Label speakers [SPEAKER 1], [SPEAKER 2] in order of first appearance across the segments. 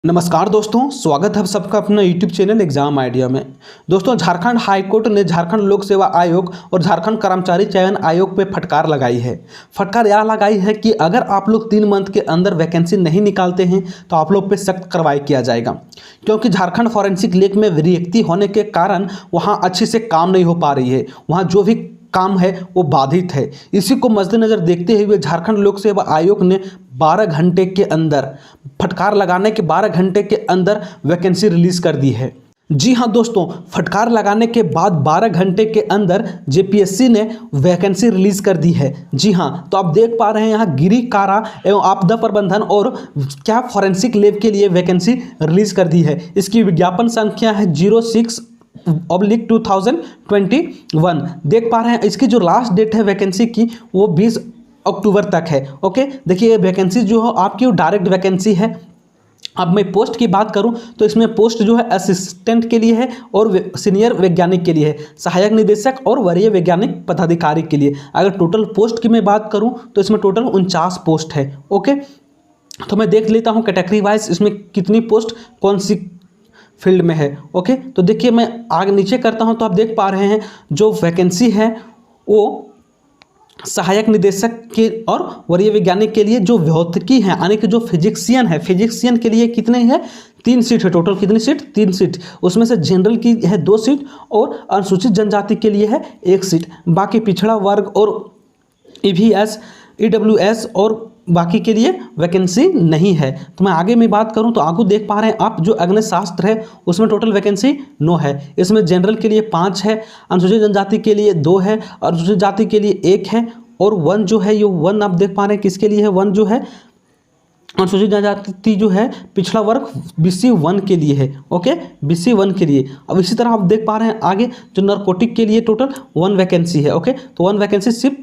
[SPEAKER 1] नमस्कार दोस्तों, स्वागत है सबका अपना YouTube चैनल एग्जाम आइडिया में। दोस्तों, झारखंड हाई कोर्ट ने झारखंड लोक सेवा आयोग और झारखंड कर्मचारी चयन आयोग पे फटकार लगाई है। फटकार यह लगाई है कि अगर आप लोग 3 मंथ के अंदर वैकेंसी नहीं निकालते हैं तो आप लोग पे सख्त कार्रवाई किया जाएगा, क्योंकि झारखंड फॉरेंसिक लैब में रिक्ति होने के कारण वहाँ अच्छे से काम नहीं हो पा रही है। वहाँ जो भी काम है वो बाधित है। इसी को मद्देनजर देखते हुए झारखंड लोक सेवा आयोग ने 12 घंटे के अंदर फटकार लगाने के 12 घंटे के अंदर वैकेंसी रिलीज कर दी है। जी हाँ दोस्तों, फटकार लगाने के बाद 12 घंटे के अंदर जेपीएससी ने वैकेंसी रिलीज कर दी है। जी हाँ, तो आप देख पा रहे हैं यहाँ गिरी कारा एवं आपदा प्रबंधन और क्या फॉरेंसिक लैब के लिए वैकेंसी रिलीज कर दी है। इसकी विज्ञापन संख्या है 06/2021। देख पा रहे हैं इसकी जो लास्ट डेट है वैकेंसी की वो 20 अक्टूबर तक है। ओके, देखिए वैकेंसी जो है आपकी डायरेक्ट वैकेंसी है। अब मैं पोस्ट की बात करूं तो इसमें पोस्ट जो है असिस्टेंट के लिए है और सीनियर वैज्ञानिक के लिए है, सहायक निदेशक और वरीय वैज्ञानिक पदाधिकारी के लिए। अगर टोटल पोस्ट की मैं बात करूं तो इसमें टोटल 49 पोस्ट है। ओके, तो मैं देख लेता हूं कैटेगरी वाइज इसमें कितनी पोस्ट कौन सी फील्ड में है। ओके, तो देखिए मैं आगे नीचे करता हूं तो आप देख पा रहे हैं जो वैकेंसी है वो सहायक निदेशक के और वरीय वैज्ञानिक के लिए जो भौतिकी है यानी कि जो फिजिक्सियन है, फिजिक्सियन के लिए कितने हैं 3 सीट है। टोटल कितनी सीट 3 सीट, उसमें से जनरल की है 2 सीट और अनुसूचित जनजाति के लिए है 1 सीट। बाकी पिछड़ा वर्ग और ईवीएस ईडब्ल्यूएस और बाकी के लिए वैकेंसी नहीं है। तो मैं आगे में बात करूं तो आगे देख पा रहे हैं आप जो अग्नि शास्त्र है उसमें टोटल वैकेंसी 9 है। इसमें जनरल के लिए 5 है, अनुसूचित जनजाति के लिए 2 है, अनुसूचित जाति के लिए 1 है और 1 जो है ये 1 आप देख पा रहे हैं किसके लिए है। 1 जो है अनुसूचित जनजाति जो है पिछड़ा वर्ग BC 1 के लिए है। ओके, BC 1 के लिए। अब इसी तरह आप देख पा रहे हैं आगे जो नारकोटिक के लिए टोटल 1 वैकेंसी है। ओके, तो 1 वैकेंसी सिर्फ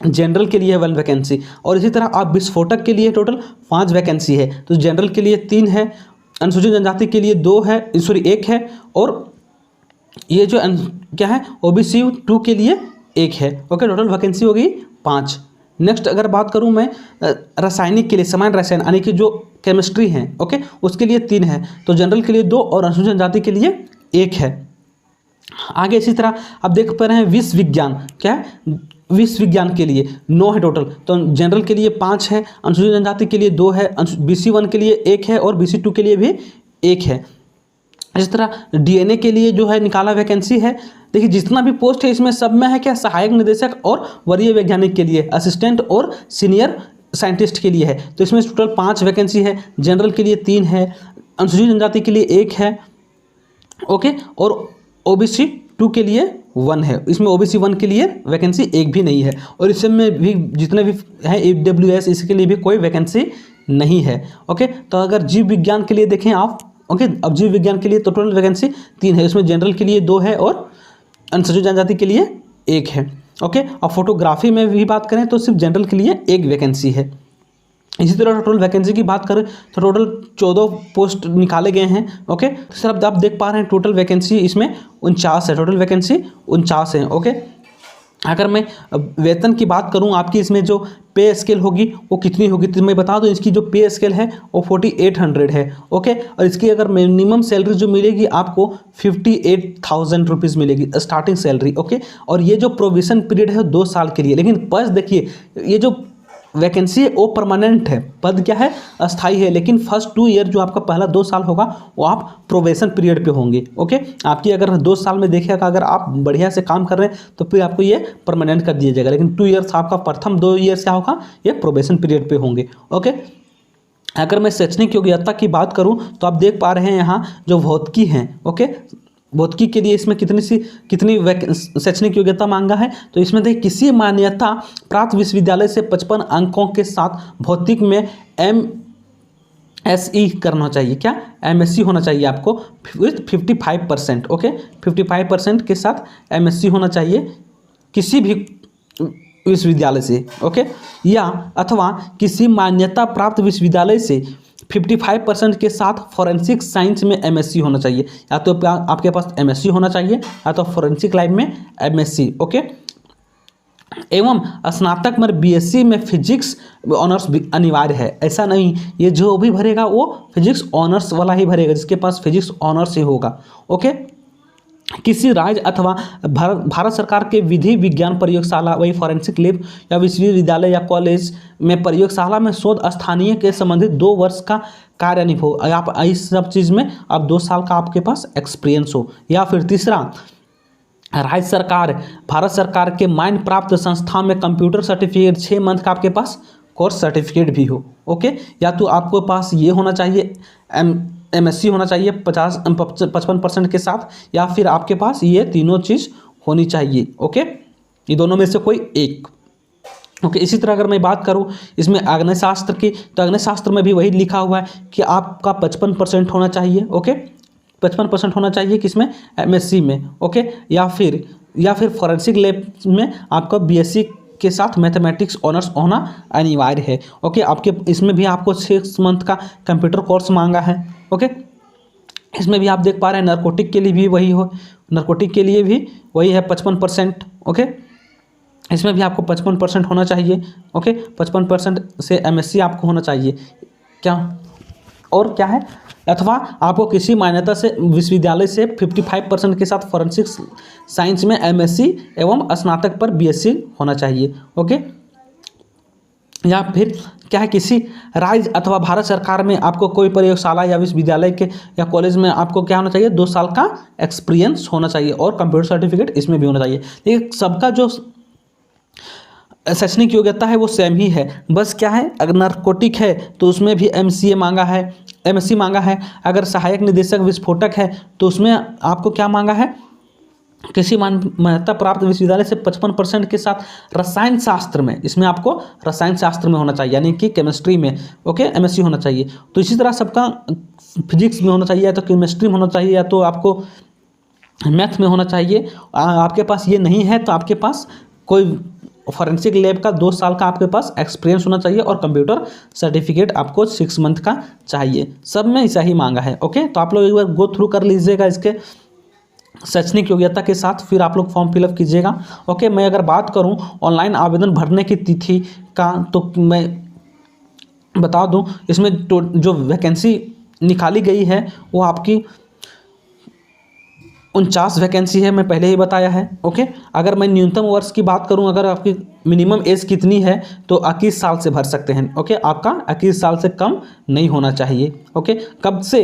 [SPEAKER 1] जनरल के लिए 1 वैकेंसी। और इसी तरह आप विस्फोटक के लिए टोटल 5 वैकेंसी है। तो जनरल के लिए 3 है, अनुसूचित जनजाति के लिए 2 है, सॉरी 1 है और ये जो क्या है OBC 2 के लिए 1 है। ओके, टोटल वैकेंसी हो गई 5। नेक्स्ट अगर बात करूं मैं रासायनिक के लिए, सामान्य रसायन यानी कि जो केमिस्ट्री है, ओके, उसके लिए 3 है। तो जनरल के लिए 2 और अनुसूचित जनजाति के लिए 1 है। आगे इसी तरह आप देख पा रहे हैं विश्व विज्ञान, क्या है विश्व विज्ञान के लिए 9 है टोटल। तो जनरल के लिए 5 है, अनुसूचित जनजाति के लिए 2 है, BC 1 के लिए 1 है और BC 2 के लिए भी 1 है। इस तरह DNA के लिए जो है निकाला वैकेंसी है। देखिए जितना भी पोस्ट है इसमें सब में है क्या सहायक निदेशक और वरीय वैज्ञानिक के लिए, असिस्टेंट और सीनियर साइंटिस्ट के लिए है। तो इसमें टोटल 5 वैकेंसी है। जनरल के लिए 3 है, अनुसूचित जनजाति के लिए 1 है, ओके, और OBC 2 के लिए 1 है। इसमें OBC 1 के लिए वैकेंसी 1 भी नहीं है। और इसमें भी जितने भी हैं EWS इसके लिए भी कोई वैकेंसी नहीं है। ओके, तो अगर जीव विज्ञान के लिए देखें आप, ओके, अब जीव विज्ञान के लिए तो टोटल वैकेंसी 3 है। इसमें जनरल के लिए 2 है और अनुसूचित जनजाति के लिए 1 है। ओके, और फोटोग्राफी में भी बात करें तो सिर्फ जनरल के लिए 1 वैकेंसी है। इसी तरह टोटल वैकेंसी की बात करें तो टोटल 14 पोस्ट निकाले गए हैं। ओके, तो सर अब आप देख पा रहे हैं टोटल वैकेंसी इसमें 49 है। टोटल वैकेंसी 49 है। ओके, अगर मैं वेतन की बात करूं आपकी इसमें जो पे स्केल होगी वो कितनी होगी तो मैं बता दूं इसकी जो पे स्केल है वो 4800 है। ओके, और इसकी अगर मिनिमम सैलरी जो मिलेगी आपको 58,000 रुपीज़ मिलेगी स्टार्टिंग सैलरी। ओके, और ये जो प्रोविजन पीरियड है 2 साल के लिए। लेकिन बस देखिए ये जो वैकेंसी है वो परमानेंट है, पद क्या है अस्थाई है, लेकिन फर्स्ट 2 ईयर जो आपका पहला 2 साल होगा वो आप प्रोबेशन पीरियड पे होंगे। ओके, आपकी अगर 2 साल में देखिएगा अगर आप बढ़िया से काम कर रहे हैं तो फिर आपको ये परमानेंट कर दिया जाएगा। लेकिन 2 ईयर्स आपका प्रथम 2 ईयर्स क्या होगा ये प्रोबेशन पीरियड पे होंगे। ओके, अगर मैं शैक्षणिक योग्यता की बात करूँ तो आप देख पा रहे हैं यहाँ जो भौतिकी हैं। ओके, भौतिकी के लिए इसमें कितनी शैक्षणिक योग्यता मांगा है तो इसमें देखिए किसी मान्यता प्राप्त विश्वविद्यालय से 55 अंकों के साथ भौतिक में MSc करना चाहिए। क्या MSc होना चाहिए आपको विथ 55%। ओके, 55% के साथ MSc होना चाहिए किसी भी विश्वविद्यालय से। ओके, या अथवा किसी मान्यता प्राप्त विश्वविद्यालय से 55% के साथ फॉरेंसिक साइंस में MSc होना चाहिए। या तो आपके पास MSc होना चाहिए या तो फॉरेंसिक लाइन में MSc। ओके, एवं स्नातक में बीएससी में फिजिक्स ऑनर्स भी अनिवार्य है। ऐसा नहीं, ये जो भी भरेगा वो फिजिक्स ऑनर्स वाला ही भरेगा, जिसके पास फिजिक्स ऑनर्स ही होगा। ओके, किसी राज्य अथवा भारत सरकार के विधि विज्ञान प्रयोगशाला, वही फॉरेंसिक लैब या विश्वविद्यालय या कॉलेज में प्रयोगशाला में शोध स्थानीय के संबंधित 2 वर्ष का कार्य अनुभव, आप इस सब चीज़ में अब 2 साल का आपके पास एक्सपीरियंस हो। या फिर तीसरा, राज्य सरकार भारत सरकार के मान्य प्राप्त संस्था में कंप्यूटर सर्टिफिकेट 6 मंथ का आपके पास कोर्स सर्टिफिकेट भी हो। ओके, या तो आपको पास ये होना चाहिए MSc होना चाहिए 55% के साथ, या फिर आपके पास ये तीनों चीज़ होनी चाहिए। ओके, ये दोनों में से कोई एक। ओके, इसी तरह अगर मैं बात करूँ इसमें आग्नेय शास्त्र की, तो आग्नेय शास्त्र में भी वही लिखा हुआ है कि आपका 55% होना चाहिए। ओके, 55% होना चाहिए किसमें, MSc में। ओके, या फिर फॉरेंसिक लैब में आपका BSc के साथ मैथमेटिक्स ऑनर्स होना अनिवार्य है। ओके, आपके इसमें भी आपको 6 मंथ का कंप्यूटर कोर्स मांगा है। ओके, इसमें भी आप देख पा रहे हैं नारकोटिक के लिए भी वही हो, नारकोटिक के लिए भी वही है 55%। ओके, इसमें भी आपको 55% होना चाहिए। ओके, 55% से MSc आपको होना चाहिए। क्या और क्या है, अथवा आपको किसी मान्यता से विश्वविद्यालय से 55% के साथ फॉरेंसिक साइंस में MSc एवं स्नातक पर BSc होना चाहिए। ओके, या फिर क्या है, किसी राज्य अथवा भारत सरकार में आपको कोई प्रयोगशाला या विश्वविद्यालय के या कॉलेज में आपको क्या होना चाहिए, 2 साल का एक्सपीरियंस होना चाहिए और कंप्यूटर सर्टिफिकेट इसमें भी होना चाहिए। लेकिन सबका जो शैक्षणिक योग्यता है वो सेम ही है, बस क्या है, अगर नारकोटिक है तो उसमें भी MSc मांगा है। अगर सहायक निदेशक विस्फोटक है तो उसमें आपको क्या मांगा है, किसी मान्यता प्राप्त विश्वविद्यालय से 55% के साथ रसायन शास्त्र में, इसमें आपको रसायन शास्त्र में होना चाहिए, यानी कि केमिस्ट्री में। ओके, MSc होना चाहिए। तो इसी तरह सबका फिजिक्स में होना चाहिए, या तो केमिस्ट्री में होना चाहिए, या तो आपको मैथ में होना चाहिए। आपके पास ये नहीं है तो आपके पास कोई फॉरेंसिक लैब का 2 साल का आपके पास एक्सपीरियंस होना चाहिए और कंप्यूटर सर्टिफिकेट आपको 6 मंथ का चाहिए। सब में ऐसा ही मांगा है। ओके, तो आप लोग एक बार गो थ्रू कर लीजिएगा इसके शैक्षणिक योग्यता के साथ, फिर आप लोग फॉर्म फिलअप कीजिएगा। ओके, मैं अगर बात करूं ऑनलाइन आवेदन भरने की तिथि का, तो मैं बता दूं इसमें जो वैकेंसी निकाली गई है वो आपकी 49 वैकेंसी है, मैं पहले ही बताया है। ओके, अगर मैं न्यूनतम वर्ष की बात करूं, अगर आपकी मिनिमम एज कितनी है तो 21 साल से भर सकते हैं। ओके, आपका 21 साल से कम नहीं होना चाहिए। ओके, कब से,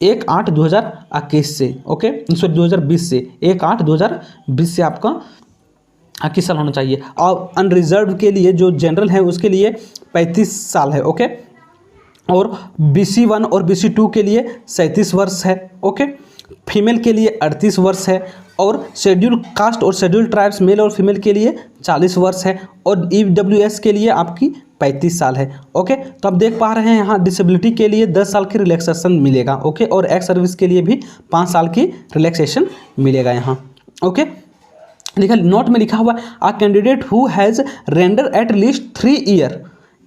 [SPEAKER 1] 1/8/2021 से। ओके, 2020 से 1/8/2020 से आपका 21 साल होना चाहिए। और अनरिजर्व के लिए जो जनरल है उसके लिए 35 साल है। ओके, और BC1 और BC2 के लिए 37 वर्ष है। ओके, फीमेल के लिए 38 वर्ष है, और शेड्यूल कास्ट और शेड्यूल ट्राइब्स मेल और फीमेल के लिए 40 वर्ष है, और EWS के लिए आपकी 35 साल है। ओके, तो आप देख पा रहे हैं यहाँ डिसेबिलिटी के लिए 10 साल की रिलैक्सेशन मिलेगा। ओके, और एक्स सर्विस के लिए भी 5 साल की रिलैक्सेशन मिलेगा यहाँ। ओके, देखिए नोट में लिखा हुआ, a candidate who has render at least 3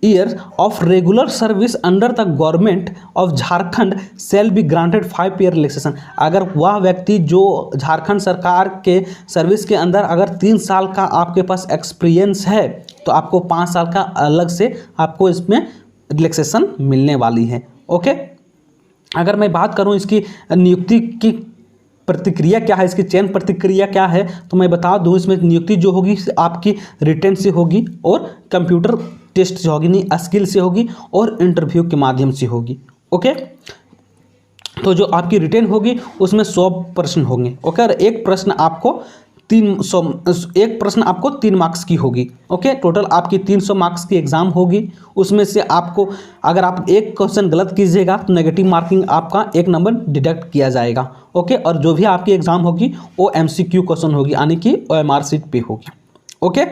[SPEAKER 1] year of regular service under the government of Jharkhand shall be granted 5 year relaxation. अगर वह व्यक्ति जो झारखंड सरकार के सर्विस के अंदर अगर 3 साल का आपके पास एक्सपीरियंस है तो आपको 5 साल का अलग से आपको इसमें रिलैक्सेशन मिलने वाली है। ओके, अगर मैं बात करूं इसकी नियुक्ति की प्रतिक्रिया क्या है, इसकी चयन प्रतिक्रिया क्या है, तो मैं बता दूं इसमें नियुक्ति जो होगी आपकी रिटेन से होगी और कंप्यूटर टेस्ट से होगी, नहीं स्किल से होगी और इंटरव्यू के माध्यम से होगी। ओके, तो जो आपकी रिटेन होगी उसमें 100 प्रश्न होंगे। ओके, और एक प्रश्न आपको 3 मार्क्स की होगी। ओके, टोटल आपकी 300 मार्क्स की एग्जाम होगी। उसमें से आपको अगर आप एक क्वेश्चन गलत कीजिएगा तो नेगेटिव मार्किंग आपका 1 नंबर डिडक्ट किया जाएगा। ओके, और जो भी आपकी एग्जाम होगी वो MCQ क्वेश्चन होगी, यानी कि OMR सीट पे होगी। ओके,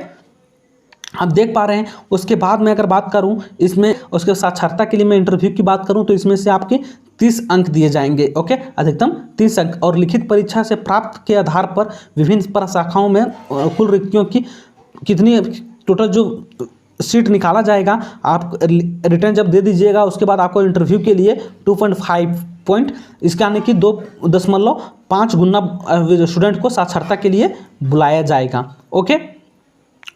[SPEAKER 1] आप देख पा रहे हैं। उसके बाद मैं अगर बात करूं इसमें उसके साक्षरता के लिए मैं इंटरव्यू की बात करूं तो इसमें से आपके 30 अंक दिए जाएंगे। ओके, अधिकतम 30 अंक, और लिखित परीक्षा से प्राप्त के आधार पर विभिन्न प्रशाखाओं में कुल रिक्तियों की कितनी टोटल जो सीट निकाला जाएगा, आप रिटर्न जब दे दीजिएगा उसके बाद आपको इंटरव्यू के लिए 2.5 पॉइंट, इसका यानी कि 2.5 गुना स्टूडेंट को साक्षरता के लिए बुलाया जाएगा। ओके,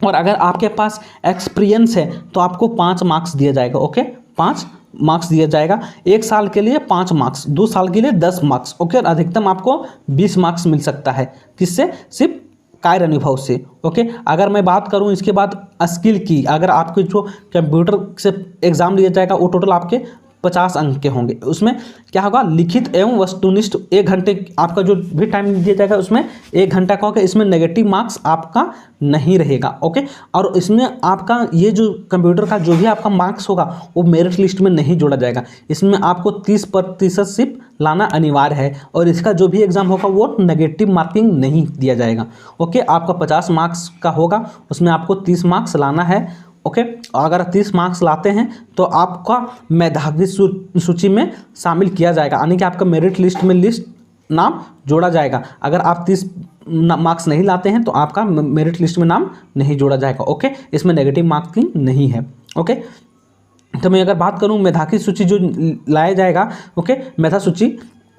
[SPEAKER 1] और अगर आपके पास एक्सपीरियंस है तो आपको 5 मार्क्स दिया जाएगा। ओके, 5 मार्क्स दिया जाएगा। 1 साल के लिए 5 मार्क्स, 2 साल के लिए 10 मार्क्स। ओके, और अधिकतम आपको 20 मार्क्स मिल सकता है। किससे? सिर्फ कार्य अनुभव से। ओके, अगर मैं बात करूं इसके बाद स्किल की, अगर आपके जो कंप्यूटर से एग्ज़ाम लिया जाएगा वो टोटल आपके 50 अंक के होंगे। उसमें क्या होगा? लिखित एवं वस्तुनिष्ठ 1 घंटे आपका जो भी टाइम दिया जाएगा उसमें 1 घंटा का होगा। इसमें नेगेटिव मार्क्स आपका नहीं रहेगा। ओके, और इसमें आपका ये जो कंप्यूटर का जो भी आपका मार्क्स होगा वो मेरिट लिस्ट में नहीं जोड़ा जाएगा। इसमें आपको 30% सिर्फ लाना अनिवार्य है और इसका जो भी एग्ज़ाम होगा वो नेगेटिव मार्किंग नहीं दिया जाएगा। ओके, आपका 50 मार्क्स का होगा, उसमें आपको 30 मार्क्स लाना है। ओके, अगर 30 मार्क्स लाते हैं तो आपका मेधावी सूची में शामिल किया जाएगा, यानी कि आपका मेरिट लिस्ट में नाम जोड़ा जाएगा। अगर आप 30 मार्क्स नहीं लाते हैं तो आपका मेरिट लिस्ट में नाम नहीं जोड़ा जाएगा। ओके, इसमें नेगेटिव मार्किंग नहीं है। ओके, तो मैं अगर बात करूं मेधावी सूची जो लाया जाएगा, ओके, मेधा सूची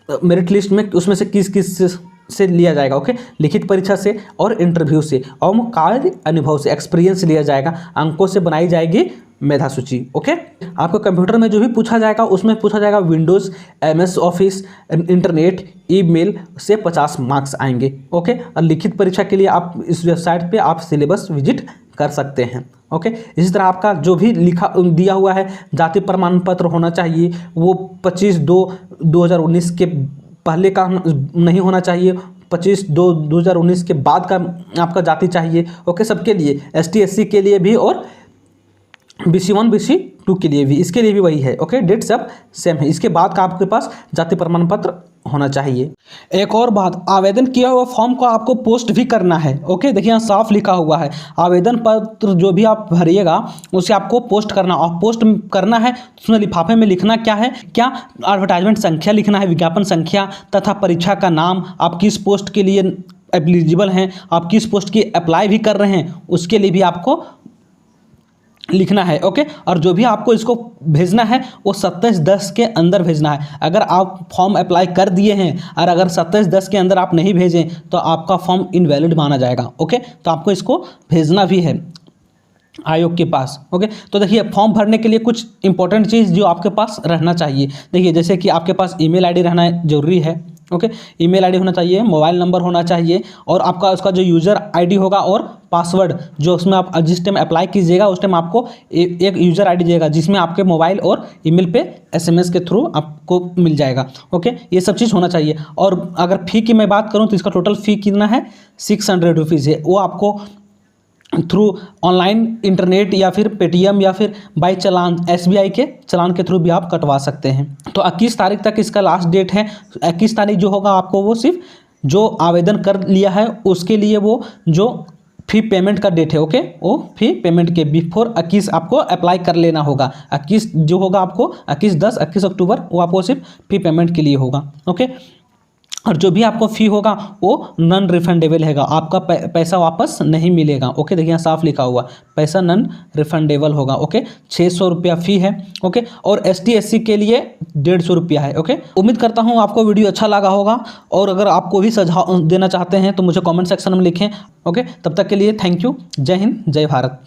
[SPEAKER 1] मेरिट लिस्ट में उसमें से किस से लिया जाएगा? ओके, लिखित परीक्षा से और इंटरव्यू से और कार्य अनुभव से, एक्सपीरियंस लिया जाएगा। अंकों से बनाई जाएगी मेधा सूची। ओके, आपको कंप्यूटर में जो भी पूछा जाएगा उसमें पूछा जाएगा Windows, MS office, internet, email से 50 मार्क्स आएंगे। ओके, और लिखित परीक्षा के लिए आप इस वेबसाइट पे आप सिलेबस विजिट कर सकते हैं। ओके, इसी तरह आपका जो भी लिखा दिया हुआ है जाति प्रमाण पत्र होना चाहिए, वो 25/2/2019 के पहले का नहीं होना चाहिए, 25/2/2019 के बाद का आपका जाति चाहिए। ओके, सबके लिए, ST SC के लिए भी और BC1 BC2 के लिए भी, इसके लिए भी वही है। ओके, डेट सब सेम है। इसके बाद का आपके पास जाति प्रमाण पत्र होना चाहिए। एक और बात, आवेदन किया हुआ फॉर्म को आपको पोस्ट भी करना है। ओके, देखिए यहाँ साफ लिखा हुआ है, आवेदन पत्र जो भी आप भरिएगा उसे आपको पोस्ट करना, और पोस्ट करना है उसमें लिफाफे में लिखना क्या है, क्या एडवर्टाइजमेंट संख्या लिखना है, विज्ञापन संख्या तथा परीक्षा का नाम, आप किस पोस्ट के लिए एलिजिबल हैं, आप किस पोस्ट की अप्लाई भी कर रहे हैं उसके लिए भी आपको लिखना है। ओके, और जो भी आपको इसको भेजना है वो 27/10 के अंदर भेजना है। अगर आप फॉर्म अप्लाई कर दिए हैं और अगर 27/10 के अंदर आप नहीं भेजें तो आपका फॉर्म इनवैलिड माना जाएगा। ओके, तो आपको इसको भेजना भी है आयोग के पास। ओके, तो देखिए फॉर्म भरने के लिए कुछ इंपॉर्टेंट चीज़ जो आपके पास रहना चाहिए, देखिए जैसे कि आपके पास ईमेल आईडी रहना जरूरी है। ओके, ईमेल आईडी होना चाहिए, मोबाइल नंबर होना चाहिए और आपका उसका जो यूज़र आईडी होगा और पासवर्ड जो उसमें आप जिस टाइम अप्लाई कीजिएगा उस टाइम आपको एक यूज़र आईडी देगा जिसमें आपके मोबाइल और ईमेल पे SMS के थ्रू आपको मिल जाएगा। ओके, ये सब चीज़ होना चाहिए। और अगर फ़ी की मैं बात करूँ तो इसका टोटल फ़ी कितना है? 600 रुपीज़ है। वो आपको थ्रू ऑनलाइन, इंटरनेट या फिर पेटीएम या फिर बाई चालान, SBI के चालान के थ्रू भी आप कटवा सकते हैं। तो 21 तारीख तक इसका लास्ट डेट है। 21 तारीख जो होगा आपको वो सिर्फ जो आवेदन कर लिया है उसके लिए वो जो फ़ी पेमेंट का डेट है। ओके, वो फ़ी पेमेंट के बिफोर 21 आपको अप्लाई कर लेना होगा। 21 जो होगा आपको 21/10 21 अक्टूबर वो आपको सिर्फ फ़ी पेमेंट के लिए होगा। ओके, और जो भी आपको फ़ी होगा वो नॉन रिफंडेबल हैगा, आपका पैसा वापस नहीं मिलेगा। ओके, देखिए यहाँ साफ लिखा हुआ पैसा नॉन रिफंडेबल होगा। ओके, 600 रुपया फ़ी है। ओके, और ST SC के लिए 150 रुपया है। ओके, उम्मीद करता हूँ आपको वीडियो अच्छा लगा होगा और अगर आपको भी सुझाव देना चाहते हैं तो मुझे कमेंट सेक्शन में लिखें। ओके, तब तक के लिए थैंक यू। जय हिंद, जय भारत।